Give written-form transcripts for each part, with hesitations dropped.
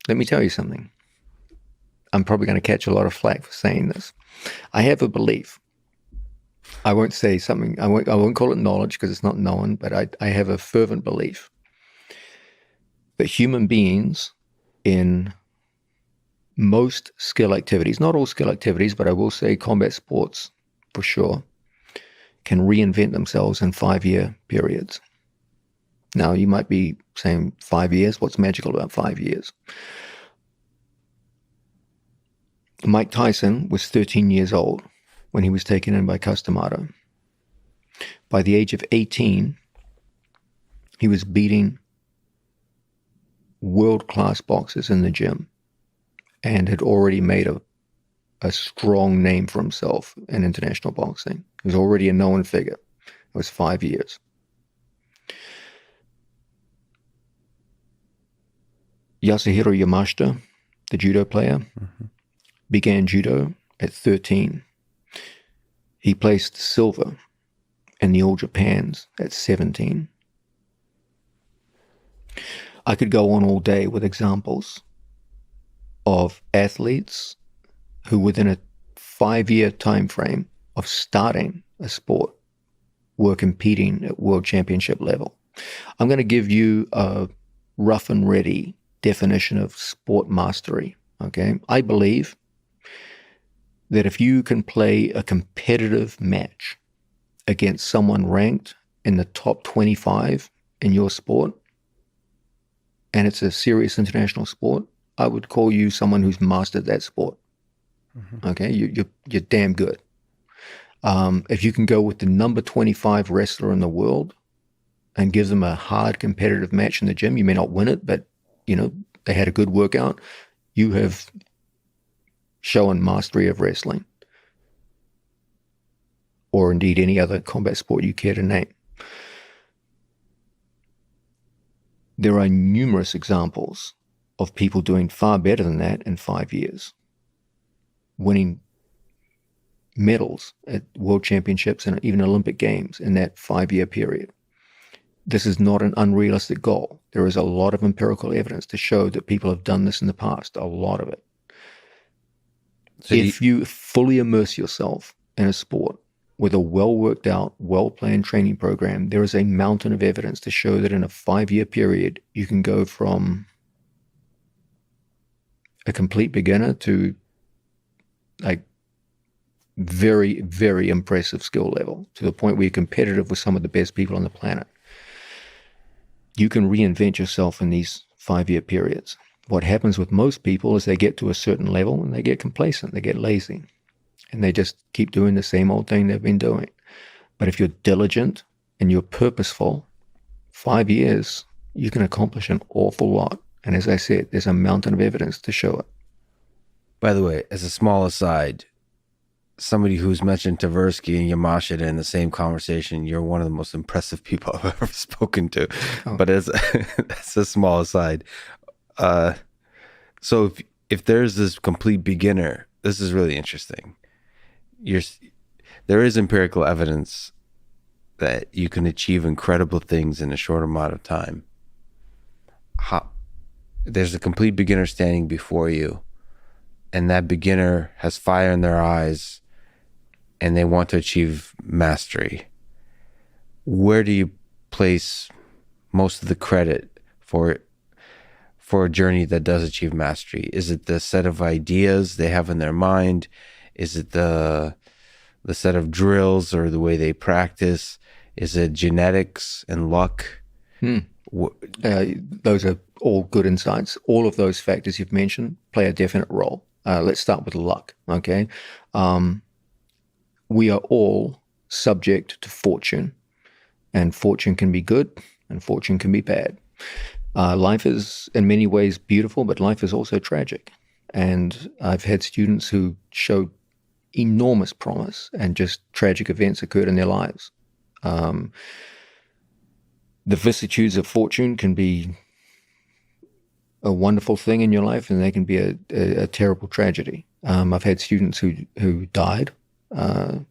Let me tell you something. I'm probably going to catch a lot of flack for saying this. I have a belief. I won't say something. I won't call it knowledge because it's not known. But I have a fervent belief that human beings in most skill activities, not all skill activities, but I will say combat sports for sure, can reinvent themselves in 5-year periods. Now, you might be saying 5 years. What's magical about 5 years? Mike Tyson was 13 years old when he was taken in by Customato. By the age of 18, he was beating world-class boxers in the gym and had already made a strong name for himself in international boxing. He was already a known figure. It was 5 years. Yasuhiro Yamashita, the judo player, began judo at 13. He placed silver in the All Japans at 17. I could go on all day with examples of athletes who within a 5-year time frame of starting a sport were competing at world championship level. I'm going to give you a rough and ready definition of sport mastery, okay? I believe that if you can play a competitive match against someone ranked in the top 25 in your sport, and it's a serious international sport, I would call you someone who's mastered that sport. Okay, you're damn good. If you can go with the number 25 wrestler in the world and give them a hard competitive match in the gym, you may not win it, but they had a good workout. You have shown mastery of wrestling, or indeed any other combat sport you care to name. There are numerous examples of people doing far better than that in 5 years, winning medals at world championships and even Olympic Games in that 5-year period. This is not an unrealistic goal. There is a lot of empirical evidence to show that people have done this in the past, a lot of it. So if you fully immerse yourself in a sport with a well-worked out, well-planned training program, there is a mountain of evidence to show that in a 5-year period, you can go from a complete beginner to like very, very impressive skill level, to the point where you're competitive with some of the best people on the planet. You can reinvent yourself in these 5-year periods. What happens with most people is they get to a certain level and they get complacent, they get lazy, and they just keep doing the same old thing they've been doing. But if you're diligent and you're purposeful, 5 years, you can accomplish an awful lot. And as I said, there's a mountain of evidence to show it. By the way, as a small aside, somebody who's mentioned Tversky and Yamashita in the same conversation, you're one of the most impressive people I've ever spoken to. Oh. But that's a small aside. So if there's this complete beginner, this is really interesting. There is empirical evidence that you can achieve incredible things in a short amount of time. There's a complete beginner standing before you, and that beginner has fire in their eyes and they want to achieve mastery. Where do you place most of the credit for a journey that does achieve mastery? Is it the set of ideas they have in their mind? Is it the set of drills or the way they practice? Is it genetics and luck? Those are all good insights. All of those factors you've mentioned play a definite role. Let's start with luck, okay? We are all subject to fortune, and fortune can be good and fortune can be bad. Life is in many ways beautiful, but life is also tragic. And I've had students who showed enormous promise and just tragic events occurred in their lives. The vicissitudes of fortune can be a wonderful thing in your life, and they can be a terrible tragedy. I've had students who died for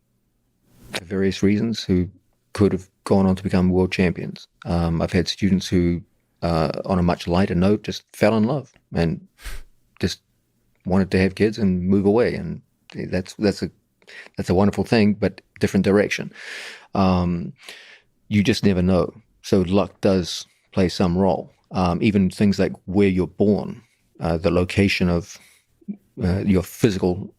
various reasons who could have gone on to become world champions. I've had students who on a much lighter note, just fell in love and just wanted to have kids and move away. And that's a wonderful thing, but different direction. You just never know. So luck does play some role. Even things like where you're born, the location of your physical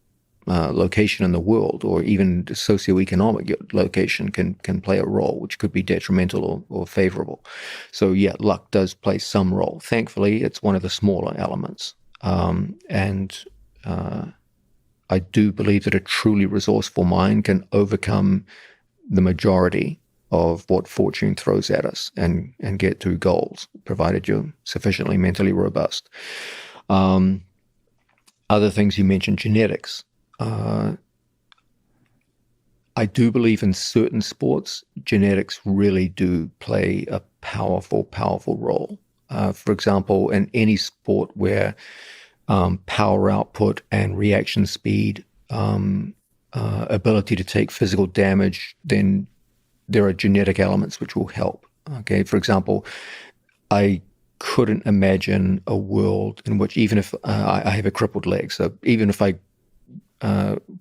location in the world, or even socioeconomic location can play a role, which could be detrimental or favorable. So yeah, luck does play some role. Thankfully, it's one of the smaller elements. And I do believe that a truly resourceful mind can overcome the majority of what fortune throws at us and get to goals, provided you're sufficiently mentally robust. Other things you mentioned, genetics. I do believe in certain sports, genetics really do play a powerful, powerful role. For example, in any sport where power output and reaction speed, ability to take physical damage, then there are genetic elements which will help. Okay, for example, I couldn't imagine a world in which, even if I have a crippled leg, so even if I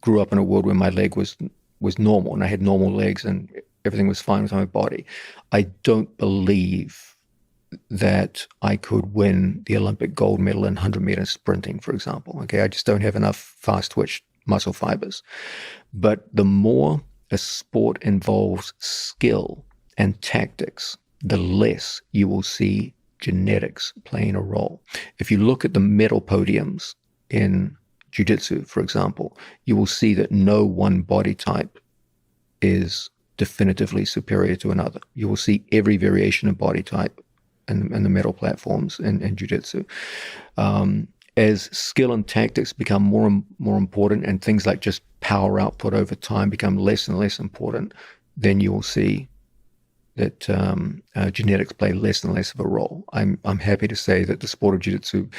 grew up in a world where my leg was normal and I had normal legs and everything was fine with my body, I don't believe that I could win the Olympic gold medal in 100-meter sprinting, for example. Okay, I just don't have enough fast twitch muscle fibers. But the more a sport involves skill and tactics, the less you will see genetics playing a role. If you look at the medal podiums in Jiu-Jitsu, for example, you will see that no one body type is definitively superior to another. You will see every variation of body type in the medal platforms in Jiu-Jitsu. As skill and tactics become more and more important, and things like just power output over time become less and less important, then you will see that genetics play less and less of a role. I'm happy to say that the sport of Jiu-Jitsu,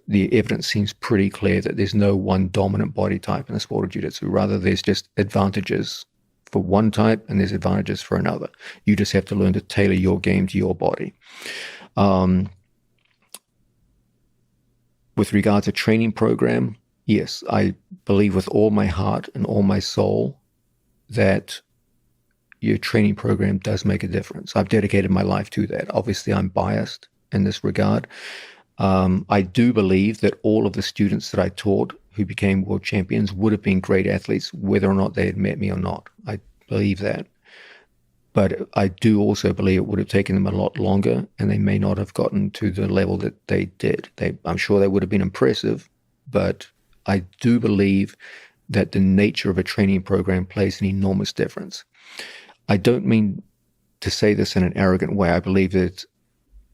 the evidence seems pretty clear that there's no one dominant body type in the sport of Jiu-Jitsu. Rather, there's just advantages for one type and there's advantages for another. You just have to learn to tailor your game to your body. With regard to training program, yes, I believe with all my heart and all my soul that your training program does make a difference. I've dedicated my life to that. Obviously, I'm biased in this regard. I do believe that all of the students that I taught who became world champions would have been great athletes, whether or not they had met me or not. I believe that. But I do also believe it would have taken them a lot longer, and they may not have gotten to the level that they did. I'm sure they would have been impressive, but I do believe that the nature of a training program plays an enormous difference. I don't mean to say this in an arrogant way. I believe that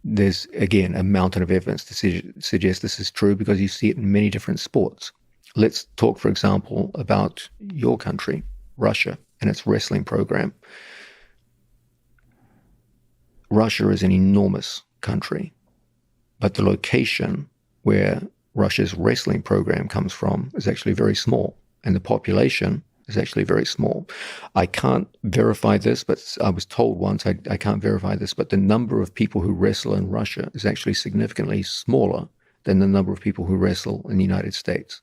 there's, again, a mountain of evidence to suggest this is true because you see it in many different sports. Let's talk, for example, about your country, Russia, and its wrestling program. Russia is an enormous country, but the location where Russia's wrestling program comes from is actually very small, and the population is actually very small. I can't verify this, but I was told once, I can't verify this, but the number of people who wrestle in Russia is actually significantly smaller than the number of people who wrestle in the United States.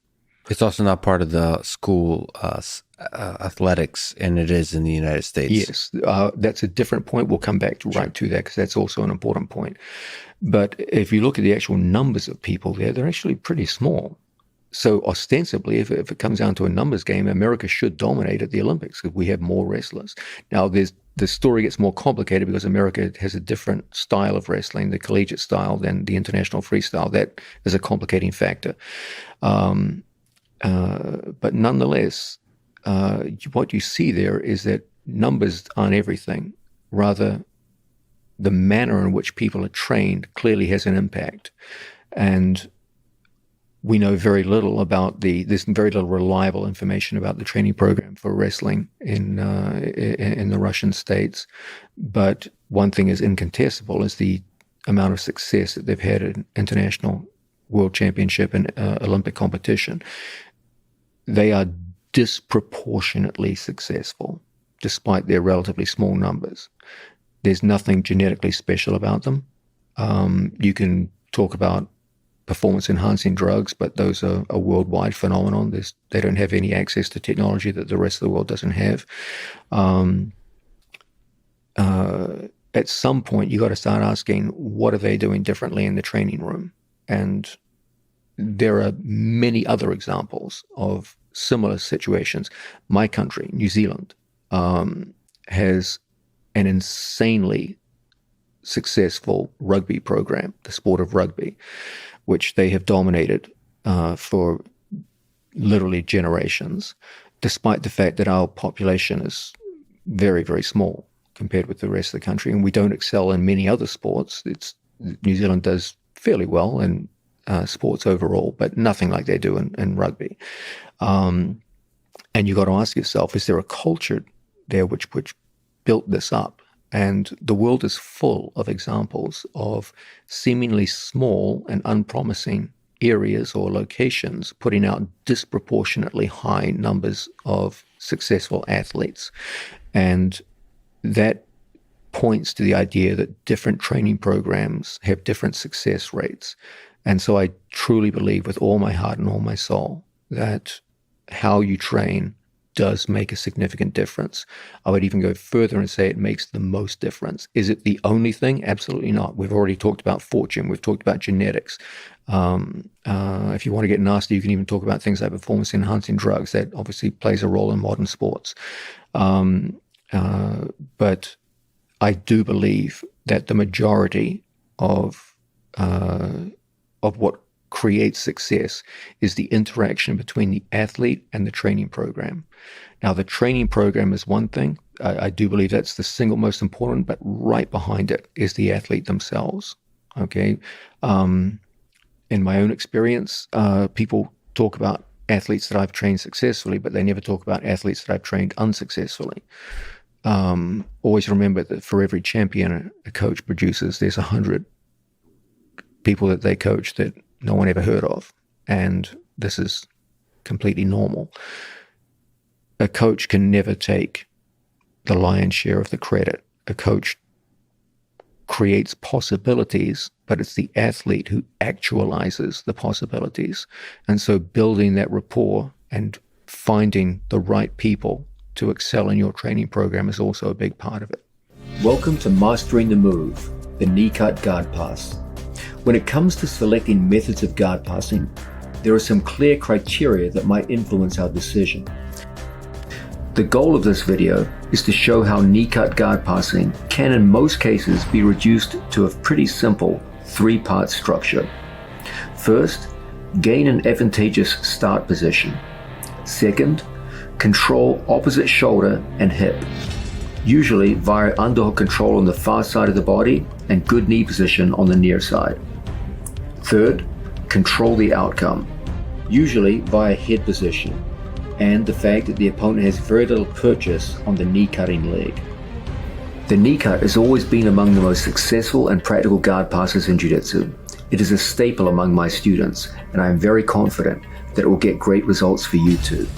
It's also not part of the school athletics, and it is in the United States. Yes, that's a different point. We'll come back to right to that because that's also an important point. But if you look at the actual numbers of people there, they're actually pretty small. So ostensibly, if it comes down to a numbers game, America should dominate at the Olympics because we have more wrestlers. Now, the story gets more complicated because America has a different style of wrestling, the collegiate style, than the international freestyle. That is a complicating factor. But nonetheless, what you see there is that numbers aren't everything. Rather, the manner in which people are trained clearly has an impact. And we know very little about there's very little reliable information about the training program for wrestling in the Russian states. But one thing is incontestable is the amount of success that they've had in international world championship and Olympic competition. They are disproportionately successful, despite their relatively small numbers. There's nothing genetically special about them. You can talk about performance-enhancing drugs, but those are a worldwide phenomenon. They don't have any access to technology that the rest of the world doesn't have. At some point, you got to start asking, what are they doing differently in the training room? And there are many other examples of similar situations. My country, New Zealand, has an insanely successful rugby program, the sport of rugby, which they have dominated for literally generations, despite the fact that our population is very, very small compared with the rest of the country, and we don't excel in many other sports. New Zealand does fairly well in sports overall, but nothing like they do in rugby. And you got to ask yourself, is there a culture there which built this up? And the world is full of examples of seemingly small and unpromising areas or locations putting out disproportionately high numbers of successful athletes. And that points to the idea that different training programs have different success rates. And so I truly believe with all my heart and all my soul that how you train does make a significant difference. I would even go further and say it makes the most difference. Is it the only thing? Absolutely not. We've already talked about fortune. We've talked about genetics. If you want to get nasty, you can even talk about things like performance-enhancing drugs. That obviously plays a role in modern sports. But I do believe that the majority of what creates success is the interaction between the athlete and the training program. Now, the training program is one thing. I do believe that's the single most important, but right behind it is the athlete themselves. Okay. In my own experience, people talk about athletes that I've trained successfully, but they never talk about athletes that I've trained unsuccessfully. Always remember that for every champion a coach produces, there's 100 people that they coach that no one ever heard of. And this is completely normal. A coach can never take the lion's share of the credit. A coach creates possibilities, but it's the athlete who actualizes the possibilities. And so building that rapport and finding the right people to excel in your training program is also a big part of it. Welcome to Mastering the Move, the knee cut guard pass. When it comes to selecting methods of guard passing, there are some clear criteria that might influence our decision. The goal of this video is to show how knee cut guard passing can in most cases be reduced to a pretty simple 3-part structure. First, gain an advantageous start position. Second, control opposite shoulder and hip, usually via underhook control on the far side of the body and good knee position on the near side. Third, control the outcome, usually via head position and the fact that the opponent has very little purchase on the knee cutting leg. The knee cut has always been among the most successful and practical guard passes in Jiu-Jitsu. It is a staple among my students, and I am very confident that it will get great results for you too.